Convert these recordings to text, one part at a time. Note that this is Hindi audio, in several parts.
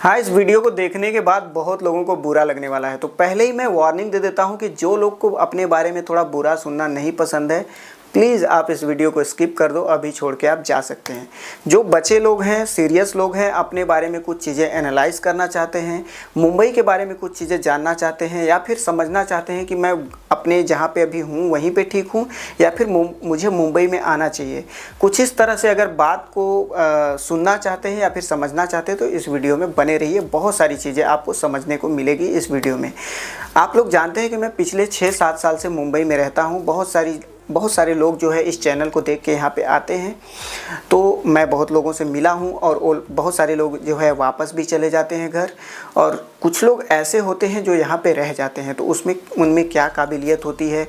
हाँ, इस वीडियो को देखने के बाद बहुत लोगों को बुरा लगने वाला है। तो पहले ही मैं वार्निंग दे देता हूँ कि जो लोग को अपने बारे में थोड़ा बुरा सुनना नहीं पसंद है, प्लीज़ आप इस वीडियो को स्किप कर दो, अभी छोड़ के आप जा सकते हैं। जो बच्चे लोग हैं, सीरियस लोग हैं, अपने बारे में कुछ चीज़ें एनालाइज करना चाहते हैं, मुंबई के बारे में कुछ चीज़ें जानना चाहते हैं, या फिर समझना चाहते हैं कि मैं अपने जहाँ पे अभी हूँ वहीं पे ठीक हूँ, या फिर मुझे मुंबई में आना चाहिए, कुछ इस तरह से अगर बात को सुनना चाहते हैं या फिर समझना चाहते हैं तो इस वीडियो में बने रहिए। बहुत सारी चीज़ें आपको समझने को मिलेगी इस वीडियो में। आप लोग जानते हैं कि मैं पिछले 6-7 साल से मुंबई में रहता हूँ। बहुत सारे लोग जो है इस चैनल को देख के यहाँ पे आते हैं, तो मैं बहुत लोगों से मिला हूँ और बहुत सारे लोग जो है वापस भी चले जाते हैं घर, और कुछ लोग ऐसे होते हैं जो यहाँ पे रह जाते हैं। तो उनमें क्या काबिलियत होती है,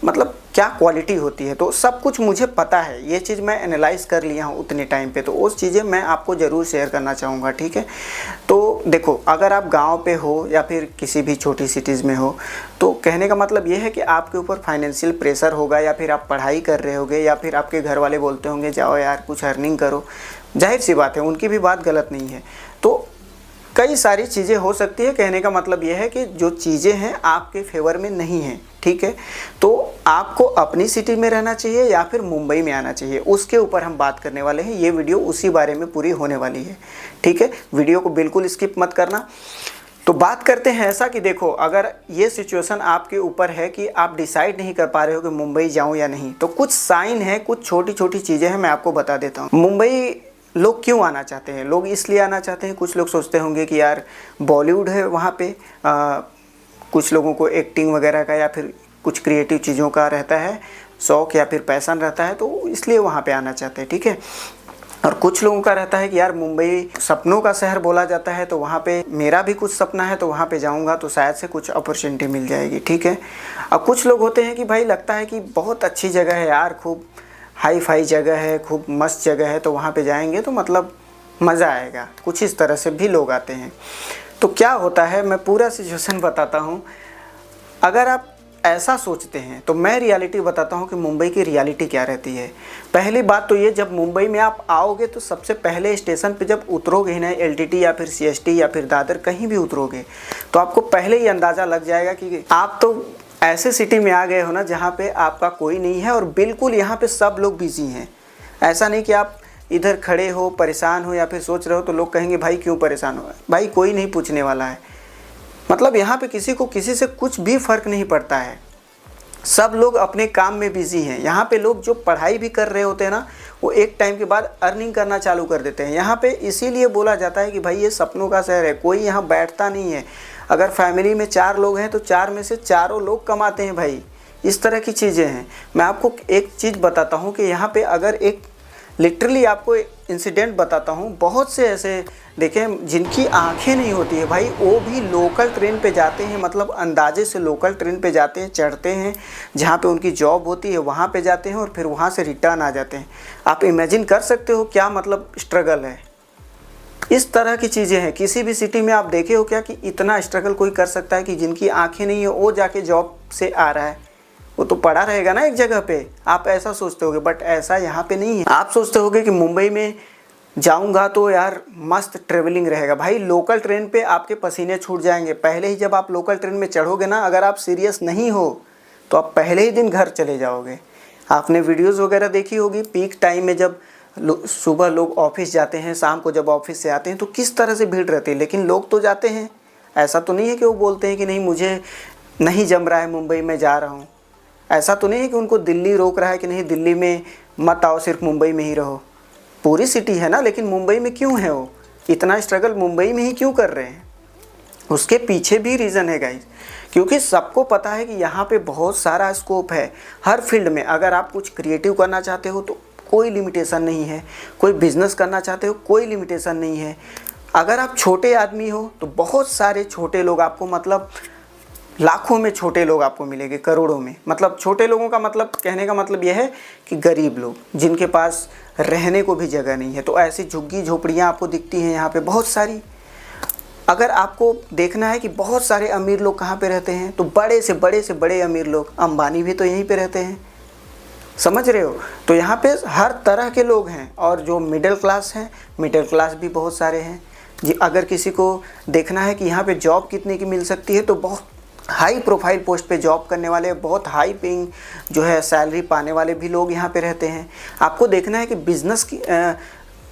मतलब क्या क्वालिटी होती है, तो सब कुछ मुझे पता है। ये चीज़ मैं एनालाइज कर लिया हूँ उतने टाइम पे, तो उस चीज़ें मैं आपको ज़रूर शेयर करना चाहूँगा, ठीक है। तो देखो, अगर आप गांव पे हो या फिर किसी भी छोटी सिटीज़ में हो, तो कहने का मतलब ये है कि आपके ऊपर फाइनेंशियल प्रेशर होगा, या फिर आप पढ़ाई कर रहे होगे, या फिर आपके घर वाले बोलते होंगे जाओ यार कुछ अर्निंग करो। जाहिर सी बात है, उनकी भी बात गलत नहीं है। तो कई सारी चीज़ें हो सकती है। कहने का मतलब यह है कि जो चीज़ें हैं आपके फेवर में नहीं हैं, ठीक है। तो आपको अपनी सिटी में रहना चाहिए या फिर मुंबई में आना चाहिए, उसके ऊपर हम बात करने वाले हैं। ये वीडियो उसी बारे में पूरी होने वाली है, ठीक है। वीडियो को बिल्कुल स्किप मत करना। तो बात करते हैं ऐसा कि देखो, अगर ये सिचुएशन आपके ऊपर है कि आप डिसाइड नहीं कर पा रहे हो कि मुंबई जाऊं या नहीं, तो कुछ साइन है, कुछ छोटी छोटी चीज़ें हैं, मैं आपको बता देता हूँ। मुंबई लोग क्यों आना चाहते हैं? लोग इसलिए आना चाहते हैं, कुछ लोग सोचते होंगे कि यार बॉलीवुड है वहाँ पे, कुछ लोगों को एक्टिंग वगैरह का या फिर कुछ क्रिएटिव चीज़ों का रहता है शौक़ या फिर पैशन रहता है, तो इसलिए वहाँ पे आना चाहते हैं, ठीक है। और कुछ लोगों का रहता है कि यार मुंबई सपनों का शहर बोला जाता है, तो वहाँ पे मेरा भी कुछ सपना है, तो वहाँ पे जाऊँगा तो शायद से कुछ अपॉर्चुनिटी मिल जाएगी, ठीक है। अब कुछ लोग होते हैं कि भाई लगता है कि बहुत अच्छी जगह है यार, खूब हाई फाई जगह है, खूब मस्त जगह है, तो वहाँ पे जाएंगे तो मतलब मज़ा आएगा। कुछ इस तरह से भी लोग आते हैं। तो क्या होता है, मैं पूरा सिचुएशन बताता हूँ। अगर आप ऐसा सोचते हैं तो मैं रियलिटी बताता हूँ कि मुंबई की रियलिटी क्या रहती है। पहली बात तो ये, जब मुंबई में आप आओगे तो सबसे पहले स्टेशन पे जब उतरोगे ना, LTT या फिर CST या फिर दादर, कहीं भी उतरोगे, तो आपको पहले ही अंदाज़ा लग जाएगा कि आप तो ऐसे सिटी में आ गए हो ना जहाँ पे आपका कोई नहीं है, और बिल्कुल यहाँ पे सब लोग बिजी हैं। ऐसा नहीं कि आप इधर खड़े हो, परेशान हो या फिर सोच रहे हो, तो लोग कहेंगे भाई क्यों परेशान हो। भाई कोई नहीं पूछने वाला है। मतलब यहाँ पे किसी को किसी से कुछ भी फ़र्क नहीं पड़ता है। सब लोग अपने काम में बिजी हैं। यहाँ पे लोग जो पढ़ाई भी कर रहे होते हैं ना, वो एक टाइम के बाद अर्निंग करना चालू कर देते हैं। यहाँ पे इसीलिए बोला जाता है कि भाई ये सपनों का शहर है, कोई यहाँ बैठता नहीं है। अगर फैमिली में 4 लोग हैं तो 4 में से चारों लोग कमाते हैं भाई। इस तरह की चीज़ें हैं। मैं आपको एक चीज़ बताता हूँ कि यहाँ पे अगर एक लिटरली आपको इंसिडेंट बताता हूँ, बहुत से ऐसे देखें जिनकी आंखें नहीं होती है भाई, वो भी लोकल ट्रेन पे जाते हैं। मतलब अंदाजे से लोकल ट्रेन पे जाते हैं, चढ़ते हैं, जहाँ पे उनकी जॉब होती है वहाँ पे जाते हैं, और फिर वहाँ से रिटर्न आ जाते हैं। आप इमेजिन कर सकते हो क्या मतलब स्ट्रगल है। इस तरह की चीज़ें हैं। किसी भी सिटी में आप देखे हो क्या कि इतना स्ट्रगल कोई कर सकता है कि जिनकी आंखें नहीं है वो जाके जॉब से आ रहा है? वो तो पड़ा रहेगा ना एक जगह पे। आप ऐसा सोचते होगे, बट ऐसा यहाँ पे नहीं है। आप सोचते होगे कि मुंबई में जाऊँगा तो यार मस्त ट्रेवलिंग रहेगा। भाई लोकल ट्रेन पे आपके पसीने छूट जाएंगे। पहले ही जब आप लोकल ट्रेन में चढ़ोगे ना, अगर आप सीरियस नहीं हो तो आप पहले ही दिन घर चले जाओगे। आपने वीडियोज़ वगैरह देखी होगी, पीक टाइम में जब सुबह लोग ऑफिस जाते हैं, शाम को जब ऑफिस से आते हैं तो किस तरह से भीड़ रहती है। लेकिन लोग तो जाते हैं। ऐसा तो नहीं है कि वो बोलते हैं कि नहीं मुझे नहीं जम रहा है, मुंबई में जा रहा हूँ। ऐसा तो नहीं है कि उनको दिल्ली रोक रहा है कि नहीं दिल्ली में मत आओ, सिर्फ मुंबई में ही रहो। पूरी सिटी है ना, लेकिन मुंबई में क्यों है वो? इतना स्ट्रगल मुंबई में ही क्यों कर रहे हैं? उसके पीछे भी रीज़न है गाइस, क्योंकि सबको पता है कि यहाँ पे बहुत सारा स्कोप है हर फील्ड में। अगर आप कुछ क्रिएटिव करना चाहते हो तो कोई लिमिटेशन नहीं है, कोई बिजनेस करना चाहते हो कोई लिमिटेशन नहीं है। अगर आप छोटे आदमी हो तो बहुत सारे छोटे लोग आपको, मतलब लाखों में छोटे लोग आपको मिलेंगे, करोड़ों में। मतलब छोटे लोगों का मतलब, कहने का मतलब यह है कि गरीब लोग जिनके पास रहने को भी जगह नहीं है। तो ऐसी झुग्गी झोपड़ियाँ आपको दिखती हैं यहाँ पे बहुत सारी। अगर आपको देखना है कि बहुत सारे अमीर लोग कहाँ पे रहते हैं, तो बड़े से बड़े अमीर लोग, अंबानी भी तो यहीं पे रहते हैं, समझ रहे हो। तो यहाँ पे हर तरह के लोग हैं। और जो मिडिल क्लास हैं, मिडिल क्लास भी बहुत सारे हैं। जी अगर किसी को देखना है कि यहाँ पे जॉब कितने की मिल सकती है, तो बहुत हाई प्रोफाइल पोस्ट पे जॉब करने वाले, बहुत हाई पेइंग जो है सैलरी पाने वाले भी लोग यहाँ पे रहते हैं। आपको देखना है कि बिज़नेस की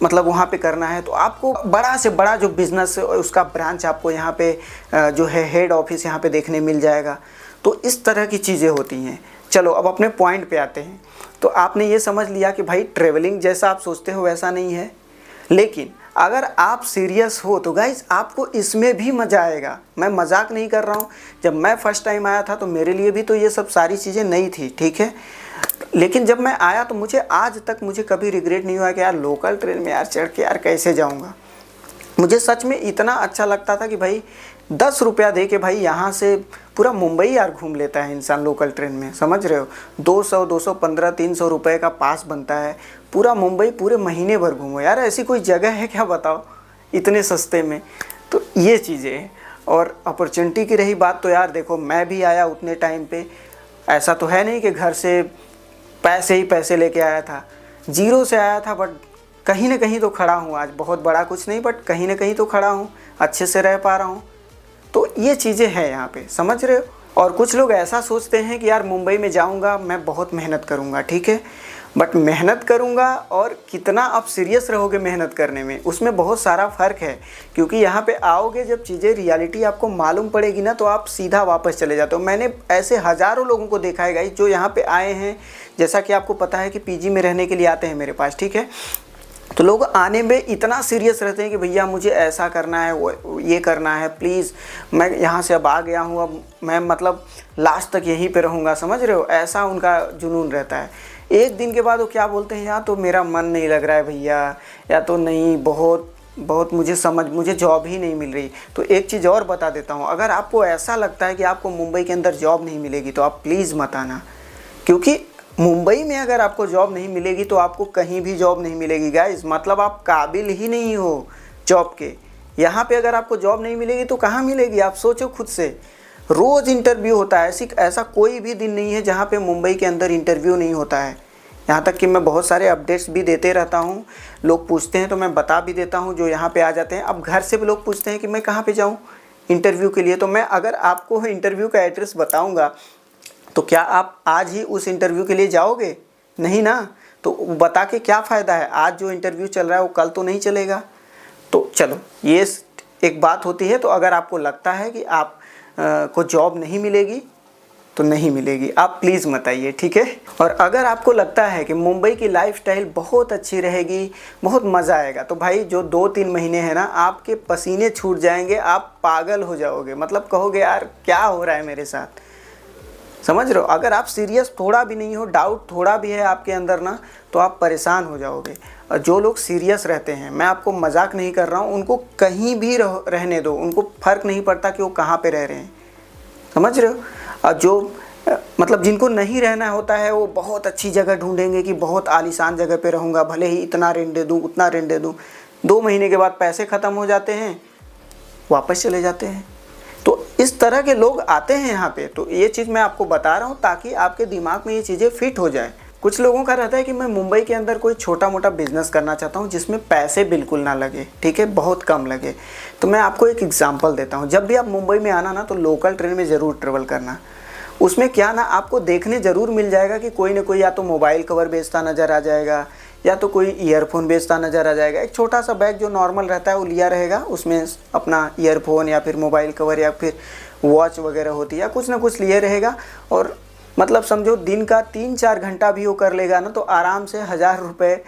मतलब वहाँ पे करना है, तो आपको बड़ा से बड़ा जो बिज़नेस उसका ब्रांच आपको यहाँ पे जो है हेड ऑफिस यहाँ पे देखने मिल जाएगा। तो इस तरह की चीज़ें होती हैं। चलो अब अपने पॉइंट पे आते हैं। तो आपने ये समझ लिया कि भाई ट्रैवलिंग जैसा आप सोचते हो वैसा नहीं है, लेकिन अगर आप सीरियस हो तो गाइस आपको इसमें भी मज़ा आएगा। मैं मजाक नहीं कर रहा हूँ। जब मैं फ़र्स्ट टाइम आया था तो मेरे लिए भी तो ये सब सारी चीज़ें नई थी, ठीक है। लेकिन जब मैं आया तो मुझे आज तक मुझे कभी रिग्रेट नहीं हुआ कि यार लोकल ट्रेन में यार चढ़ के यार कैसे जाऊँगा। मुझे सच में इतना अच्छा लगता था कि भाई 10 रुपया दे के भाई यहाँ से पूरा मुंबई यार घूम लेता है इंसान लोकल ट्रेन में, समझ रहे हो। 200, 215, 300 रुपये का पास बनता है, पूरा मुंबई पूरे महीने भर घूमो यार। ऐसी कोई जगह है क्या बताओ इतने सस्ते में। तो ये चीज़ें हैं। और अपॉर्चुनिटी की रही बात, तो यार देखो मैं भी आया उतने टाइम पे, ऐसा तो है नहीं कि घर से पैसे ही पैसे लेके आया था, जीरो से आया था। बट कहीं ना कहीं तो खड़ा हूँ आज, बहुत बड़ा कुछ नहीं बट कहीं ना कहीं तो खड़ा हूँ, अच्छे से रह पा रहा हूँ। तो ये चीज़ें हैं यहाँ पे, समझ रहे हो। और कुछ लोग ऐसा सोचते हैं कि यार मुंबई में जाऊँगा मैं बहुत मेहनत करूँगा, ठीक है। बट मेहनत करूँगा और कितना आप सीरियस रहोगे मेहनत करने में, उसमें बहुत सारा फ़र्क है। क्योंकि यहाँ पे आओगे जब चीज़ें रियलिटी आपको मालूम पड़ेगी ना, तो आप सीधा वापस चले जाते हो। मैंने ऐसे हज़ारों लोगों को देखा है गाइस जो यहाँ पे आए हैं, जैसा कि आपको पता है कि पीजी में रहने के लिए आते हैं मेरे पास, ठीक है। तो लोग आने में इतना सीरियस रहते हैं कि भैया मुझे ऐसा करना है, वो ये करना है, प्लीज़ मैं यहाँ से अब आ गया हूँ, अब मैं मतलब लास्ट तक यहीं पे रहूँगा, समझ रहे हो। ऐसा उनका जुनून रहता है। एक दिन के बाद वो क्या बोलते हैं, या तो मेरा मन नहीं लग रहा है भैया, या तो नहीं बहुत मुझे जॉब ही नहीं मिल रही। तो एक चीज़ और बता देता हूँ, अगर आपको ऐसा लगता है कि आपको मुंबई के अंदर जॉब नहीं मिलेगी तो आप प्लीज़ मत आना। क्योंकि मुंबई में अगर आपको जॉब नहीं मिलेगी तो आपको कहीं भी जॉब नहीं मिलेगी गाइस। मतलब आप काबिल ही नहीं हो जॉब के। यहाँ पे अगर आपको जॉब नहीं मिलेगी तो कहाँ मिलेगी, आप सोचो खुद से। रोज़ इंटरव्यू होता है, ऐसा कोई भी दिन नहीं है जहाँ पे मुंबई के अंदर इंटरव्यू नहीं होता है। यहाँ तक कि मैं बहुत सारे अपडेट्स भी देते रहता हूँ, लोग पूछते हैं तो मैं बता भी देता हूँ जो यहाँ पे आ जाते हैं। अब घर से भी लोग पूछते हैं कि मैं कहाँ पे जाऊँ इंटरव्यू के लिए, तो मैं अगर आपको इंटरव्यू का एड्रेस बताऊँगा तो क्या आप आज ही उस इंटरव्यू के लिए जाओगे? नहीं ना। तो बता के क्या फ़ायदा है, आज जो इंटरव्यू चल रहा है वो कल तो नहीं चलेगा। तो चलो ये एक बात होती है। तो अगर आपको लगता है कि आप को जॉब नहीं मिलेगी तो नहीं मिलेगी, आप प्लीज़ मत आइए, ठीक है। और अगर आपको लगता है कि मुंबई की लाइफस्टाइल बहुत अच्छी रहेगी, बहुत मज़ा आएगा, तो भाई जो 2-3 महीने हैं ना, आपके पसीने छूट जाएंगे, आप पागल हो जाओगे। मतलब कहोगे यार क्या हो रहा है मेरे साथ, समझ रहे हो। अगर आप सीरियस थोड़ा भी नहीं हो, डाउट थोड़ा भी है आपके अंदर ना, तो आप परेशान हो जाओगे। और जो लोग सीरियस रहते हैं, मैं आपको मजाक नहीं कर रहा हूँ, उनको कहीं भी रहने दो, उनको फ़र्क नहीं पड़ता कि वो कहाँ पे रह रहे हैं, समझ रहे हो। और जो मतलब जिनको नहीं रहना होता है वो बहुत अच्छी जगह ढूंढेंगे कि बहुत आलीशान जगह पे रहूँगा, भले ही इतना रेंट दे दूँ उतना रेंट दे दूँ। 2 महीने के बाद पैसे ख़त्म हो जाते हैं, वापस चले जाते हैं। तो इस तरह के लोग आते हैं यहाँ पे। तो ये चीज़ मैं आपको बता रहा हूँ ताकि आपके दिमाग में ये चीज़ें फिट हो जाए। कुछ लोगों का रहता है कि मैं मुंबई के अंदर कोई छोटा मोटा बिजनेस करना चाहता हूँ जिसमें पैसे बिल्कुल ना लगे, ठीक है, बहुत कम लगे। तो मैं आपको एक एग्जांपल देता हूँ। जब भी आप मुंबई में आना ना, तो लोकल ट्रेन में ज़रूर ट्रेवल करना। उसमें क्या ना, आपको देखने ज़रूर मिल जाएगा कि कोई ना कोई या तो मोबाइल कवर बेचता नज़र आ जाएगा, या तो कोई ईयरफोन बेचता नज़र आ जाएगा। एक छोटा सा बैग जो नॉर्मल रहता है वो लिया रहेगा, उसमें अपना ईयरफोन या फिर मोबाइल कवर या फिर वॉच वगैरह होती है, या कुछ ना कुछ लिए रहेगा। और मतलब समझो दिन का 3-4 घंटा भी वो कर लेगा ना, तो आराम से 1000 रुपये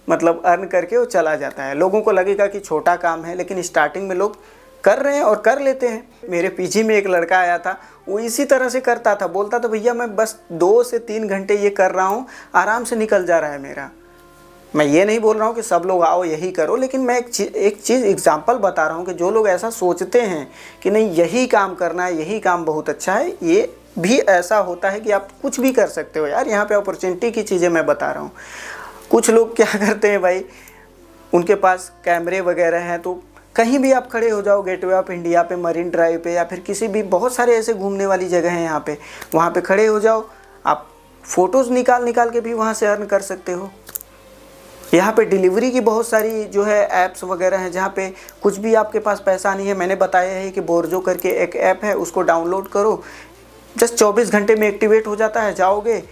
मतलब अर्न करके वो चला जाता है। लोगों को लगेगा कि छोटा काम है, लेकिन स्टार्टिंग में लोग कर रहे हैं और कर लेते हैं। मेरे पीजी में एक लड़का आया था, वो इसी तरह से करता था। बोलता था भैया मैं बस 2 से 3 घंटे ये कर रहा हूँ, आराम से निकल जा रहा है मेरा। मैं ये नहीं बोल रहा हूँ कि सब लोग आओ यही करो, लेकिन मैं एक चीज़ एग्जांपल बता रहा हूँ कि जो लोग ऐसा सोचते हैं कि नहीं यही काम करना है, यही काम बहुत अच्छा है, ये भी ऐसा होता है कि आप कुछ भी कर सकते हो यार। यहाँ पे अपॉर्चुनिटी की चीज़ें मैं बता रहा हूँ। कुछ लोग क्या करते हैं भाई, उनके पास कैमरे वगैरह हैं, तो कहीं भी आप खड़े हो जाओ, गेटवे ऑफ इंडिया पे, मरीन ड्राइव पे, या फिर किसी भी, बहुत सारे ऐसे घूमने वाली जगह हैं यहाँ पे, वहाँ पे खड़े हो जाओ, आप फ़ोटोज़ निकाल के भी वहाँ से अर्न कर सकते हो। यहाँ पे डिलीवरी की बहुत सारी जो है ऐप्स वगैरह हैं जहाँ पे कुछ भी आपके पास पैसा नहीं है। मैंने बताया है कि बोर्जो करके एक ऐप है, उसको डाउनलोड करो, जस्ट 24 घंटे में एक्टिवेट हो जाता है। जाओगे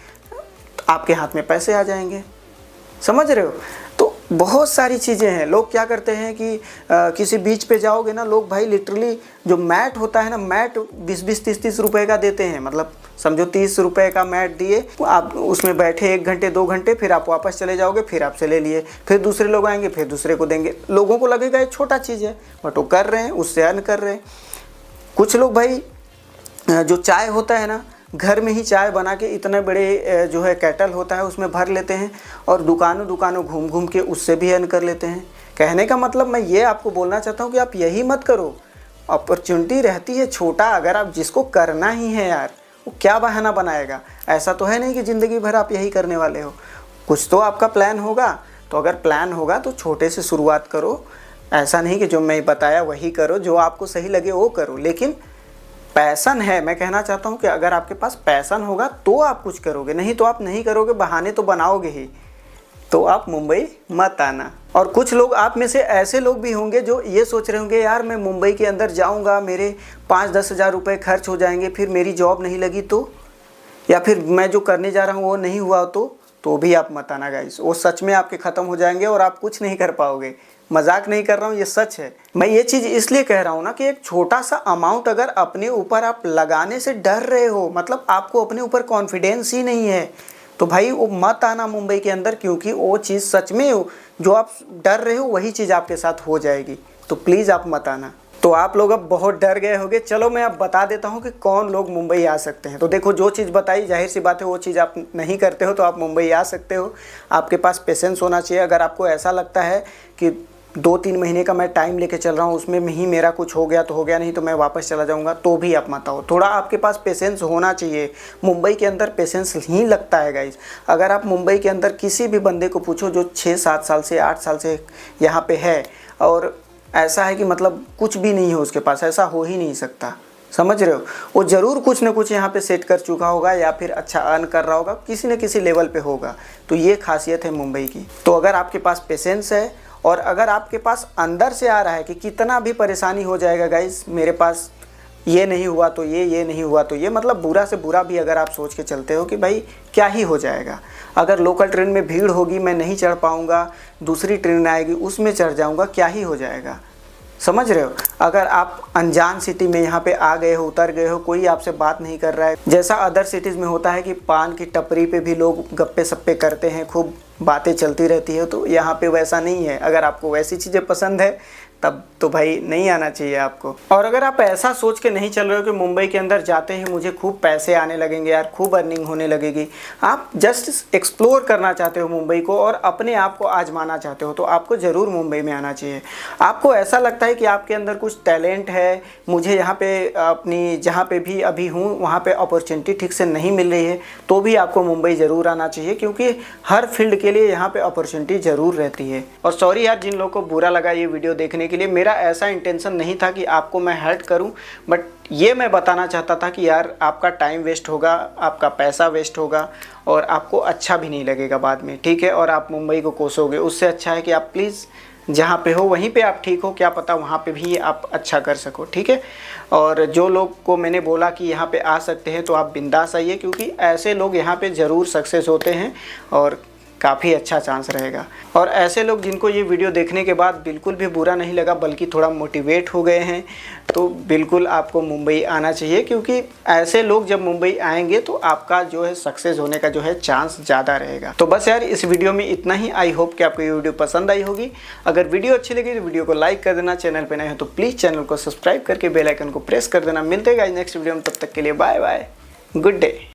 आपके हाथ में पैसे आ जाएंगे, समझ रहे हो। तो बहुत सारी चीज़ें हैं। लोग क्या करते हैं कि किसी बीच पे जाओगे ना, लोग भाई लिटरली जो मैट होता है ना, मैट 20-20, 30-30 रुपए का देते हैं। मतलब समझो 30 रुपए का मैट दिए, आप उसमें बैठे 1 घंटे 2 घंटे, फिर आप वापस चले जाओगे, फिर आपसे ले लिए, फिर दूसरे लोग आएंगे, फिर दूसरे को देंगे। लोगों को लगेगा ये छोटा चीज़ है, बट वो कर रहे हैं, उससे अर्न कर रहे हैं। कुछ लोग भाई जो चाय होता है ना, घर में ही चाय बना के इतने बड़े जो है केटल होता है उसमें भर लेते हैं और दुकानों दुकानों घूम घूम के उससे भी अर्न कर लेते हैं। कहने का मतलब मैं ये आपको बोलना चाहता हूँ कि आप यही मत करो। अपॉर्चुनिटी रहती है छोटा, अगर आप जिसको करना ही है यार, वो क्या बहाना बनाएगा। ऐसा तो है नहीं कि ज़िंदगी भर आप यही करने वाले हो, कुछ तो आपका प्लान होगा। तो अगर प्लान होगा तो छोटे से शुरुआत करो। ऐसा नहीं कि जो मैं बताया वही करो, जो आपको सही लगे वो करो, लेकिन पैशन है। मैं कहना चाहता हूँ कि अगर आपके पास पैशन होगा तो आप कुछ करोगे, नहीं तो आप नहीं करोगे, बहाने तो बनाओगे ही। तो आप मुंबई मत आना। और कुछ लोग आप में से ऐसे लोग भी होंगे जो ये सोच रहे होंगे, यार मैं मुंबई के अंदर जाऊँगा, मेरे 5-10 हज़ार रुपये खर्च हो जाएंगे, फिर मेरी जॉब नहीं लगी तो, या फिर मैं जो करने जा रहा हूँ वो नहीं हुआ तो भी आप मत आना गाइस। वो सच में आपके ख़त्म हो जाएंगे और आप कुछ नहीं कर पाओगे। मजाक नहीं कर रहा हूँ, ये सच है। मैं ये चीज़ इसलिए कह रहा हूँ ना कि एक छोटा सा अमाउंट अगर अपने ऊपर आप लगाने से डर रहे हो, मतलब आपको अपने ऊपर कॉन्फिडेंस ही नहीं है, तो भाई वो मत आना मुंबई के अंदर, क्योंकि वो चीज़ सच में जो आप डर रहे हो वही चीज़ आपके साथ हो जाएगी। तो प्लीज़ आप मत आना। तो आप लोग अब बहुत डर गए होंगे। चलो मैं अब बता देता हूँ कि कौन लोग मुंबई आ सकते हैं। तो देखो, जो चीज़ बताई जाहिर सी बात है वो चीज़ आप नहीं करते हो तो आप मुंबई आ सकते हो। आपके पास पेशेंस होना चाहिए। अगर आपको ऐसा लगता है कि 2-3 महीने का मैं टाइम लेके चल रहा हूँ, उसमें ही मेरा कुछ हो गया तो हो गया, नहीं तो मैं वापस चला जाऊँगा, तो भी आप मत आओ। थोड़ा आपके पास पेशेंस होना चाहिए। मुंबई के अंदर पेशेंस ही लगता है गाइस। अगर आप मुंबई के अंदर किसी भी बंदे को पूछो जो 6-7 साल से 8 साल से यहाँ पे है और ऐसा है कि मतलब कुछ भी नहीं है उसके पास, ऐसा हो ही नहीं सकता, समझ रहे हो। वो ज़रूर कुछ ना कुछ यहाँ पे सेट कर चुका होगा या फिर अच्छा अर्न कर रहा होगा, किसी न किसी लेवल पे होगा। तो ये खासियत है मुंबई की। तो अगर आपके पास पेशेंस है और अगर आपके पास अंदर से आ रहा है कि कितना भी परेशानी हो जाएगा गाइस, मेरे पास ये नहीं हुआ तो ये नहीं हुआ तो ये, मतलब बुरा से बुरा भी अगर आप सोच के चलते हो कि भाई क्या ही हो जाएगा, अगर लोकल ट्रेन में भीड़ होगी मैं नहीं चढ़ पाऊँगा, दूसरी ट्रेन आएगी उसमें चढ़ जाऊँगा, क्या ही हो जाएगा, समझ रहे हो। अगर आप अनजान सिटी में यहाँ पे आ गए हो, उतर गए हो, कोई आपसे बात नहीं कर रहा है, जैसा अदर सिटीज़ में होता है कि पान की टपरी पे भी लोग गप्पे सप्पे करते हैं, खूब बातें चलती रहती है, तो यहाँ पे वैसा नहीं है। अगर आपको वैसी चीज़ें पसंद है तब तो भाई नहीं आना चाहिए आपको। और अगर आप ऐसा सोच के नहीं चल रहे हो कि मुंबई के अंदर जाते ही मुझे खूब पैसे आने लगेंगे यार, खूब अर्निंग होने लगेगी, आप जस्ट एक्सप्लोर करना चाहते हो मुंबई को और अपने आप को आजमाना चाहते हो, तो आपको ज़रूर मुंबई में आना चाहिए। आपको ऐसा लगता है कि आपके अंदर कुछ टैलेंट है, मुझे यहाँ पे अपनी जहाँ पे भी अभी हूँ वहाँ पे अपॉर्चुनिटी ठीक से नहीं मिल रही है, तो भी आपको मुंबई ज़रूर आना चाहिए, क्योंकि हर फील्ड के लिए यहाँ पे अपॉर्चुनिटी ज़रूर रहती है। और सॉरी यार जिन लोगों को बुरा लगा ये वीडियो देखने के लिए, मेरा ऐसा इंटेंशन नहीं था कि आपको मैं हर्ट करूं, बट ये मैं बताना चाहता था कि यार आपका टाइम वेस्ट होगा, आपका पैसा वेस्ट होगा और आपको अच्छा भी नहीं लगेगा बाद में, ठीक है। और आप मुंबई को कोसोगे, उससे अच्छा है कि आप प्लीज़ जहाँ पे हो वहीं पे आप ठीक हो, क्या पता वहाँ पे भी आप अच्छा कर सको, ठीक है। और जो लोग को मैंने बोला कि यहाँ पे आ सकते हैं तो आप बिंदास आइए, क्योंकि ऐसे लोग यहाँ पे ज़रूर सक्सेस होते हैं और काफ़ी अच्छा चांस रहेगा। और ऐसे लोग जिनको ये वीडियो देखने के बाद बिल्कुल भी बुरा नहीं लगा बल्कि थोड़ा मोटिवेट हो गए हैं, तो बिल्कुल आपको मुंबई आना चाहिए, क्योंकि ऐसे लोग जब मुंबई आएंगे तो आपका जो है सक्सेस होने का जो है चांस ज़्यादा रहेगा। तो बस यार इस वीडियो में इतना ही। आई होप कि आपको ये वीडियो पसंद आई होगी। अगर वीडियो अच्छी लगी तो वीडियो को लाइक कर देना, चैनल पर नए हो तो प्लीज़ चैनल को सब्सक्राइब करके बेल आइकन को प्रेस कर देना। मिलते हैं गाइस नेक्स्ट वीडियो में, तब तक के लिए बाय बाय, गुड डे।